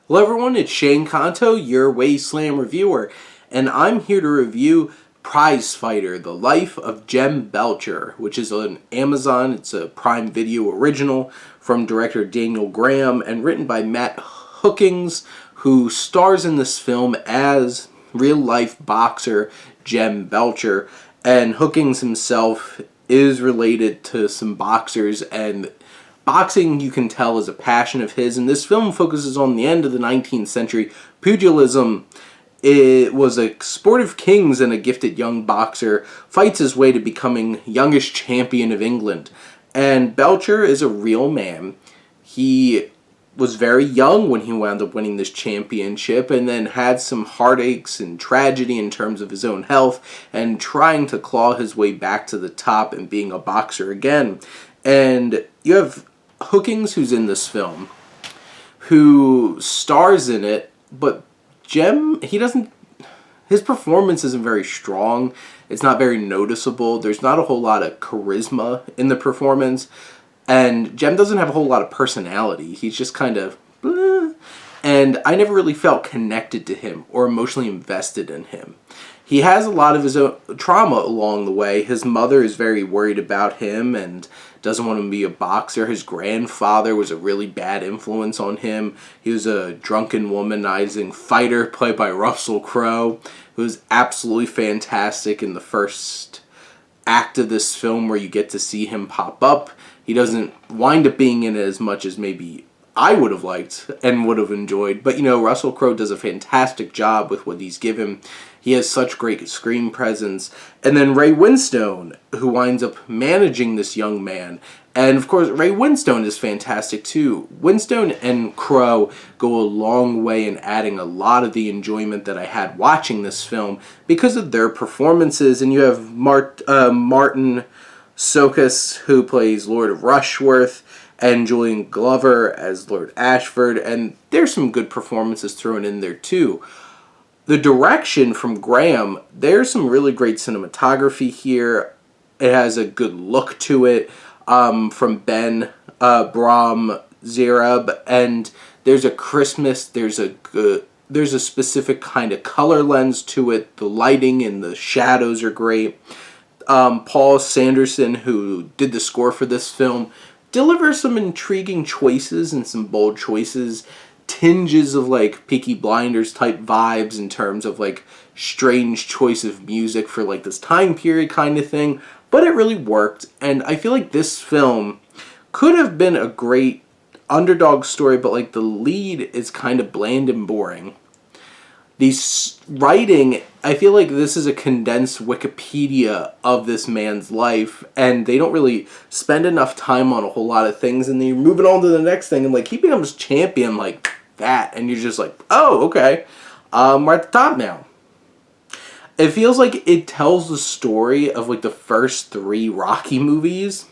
Hello everyone, it's Shane Kanto, your Wasteland reviewer, and I'm here to review Prizefighter, The Life of Jem Belcher, which is on Amazon. It's a Prime Video original from director Daniel Graham and written by Matt Hookings, who stars in this film as real-life boxer Jem Belcher, and Hookings himself is related to some boxers, and boxing, you can tell, is a passion of his, and this film focuses on the end of the 19th century. Pugilism, it was a sport of kings, and a gifted young boxer fights his way to becoming youngest champion of England. And Belcher is a real man. He was very young when he wound up winning this championship, and then had some heartaches and tragedy in terms of his own health, and trying to claw his way back to the top and being a boxer again. And you have Hookings, who's in this film, who stars in it, but Jem, his performance isn't very strong. It's not very noticeable. There's not a whole lot of charisma in the performance, and Jem doesn't have a whole lot of personality. He's just kind of blah, and I never really felt connected to him or emotionally invested in him. He has a lot of his own trauma along the way. His mother is very worried about him and doesn't want him to be a boxer. His grandfather was a really bad influence on him. He was a drunken, womanizing fighter played by Russell Crowe, who was absolutely fantastic in the first act of this film, where you get to see him pop up. He doesn't wind up being in it as much as maybe I would have liked and would have enjoyed. But, Russell Crowe does a fantastic job with what he's given. He has such great screen presence. And then Ray Winstone, who winds up managing this young man. And, of course, Ray Winstone is fantastic, too. Winstone and Crowe go a long way in adding a lot of the enjoyment that I had watching this film because of their performances. And you have Martin Sokus, who plays Lord of Rushworth, and Julian Glover as Lord Ashford, and there's some good performances thrown in there too. The direction from Graham, there's some really great cinematography here. It has a good look to it, from Ben Brom Zerab, and there's a crispness, there's a specific kind of color lens to it. The lighting and the shadows are great. Paul Sanderson, who did the score for this film, delivers some intriguing choices and some bold choices, tinges of like Peaky Blinders type vibes in terms of like strange choice of music for like this time period kind of thing, but it really worked. And I feel like this film could have been a great underdog story, but like the lead is kind of bland and boring. The writing, I feel like this is a condensed Wikipedia of this man's life, and they don't really spend enough time on a whole lot of things, and then you're moving on to the next thing, and like he becomes champion like that, and you're just like, oh, okay, we're at the top now. It feels like it tells the story of like the first 3 Rocky movies,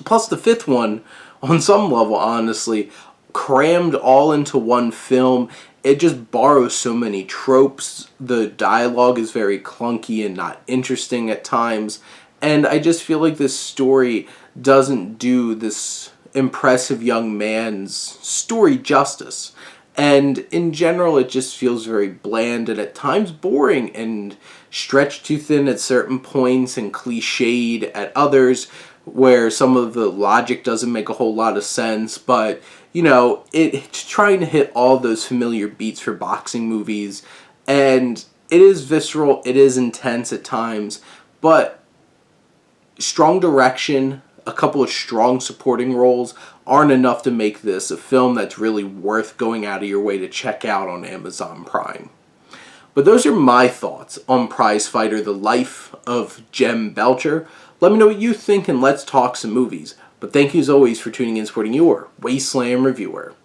plus the 5th one, on some level, honestly, crammed all into one film. It just borrows so many tropes. The dialogue is very clunky and not interesting at times. And I just feel like this story doesn't do this impressive young man's story justice. And in general, it just feels very bland and at times boring and stretched too thin at certain points and cliched at others, where some of the logic doesn't make a whole lot of sense. But it's trying to hit all those familiar beats for boxing movies, and it is visceral, it is intense at times, but strong direction, a couple of strong supporting roles aren't enough to make this a film that's really worth going out of your way to check out on Amazon Prime. But those are my thoughts on Prizefighter, The Life of Jem Belcher. Let me know what you think, and let's talk some movies. But thank you as always for tuning in and supporting your Wasteland reviewer.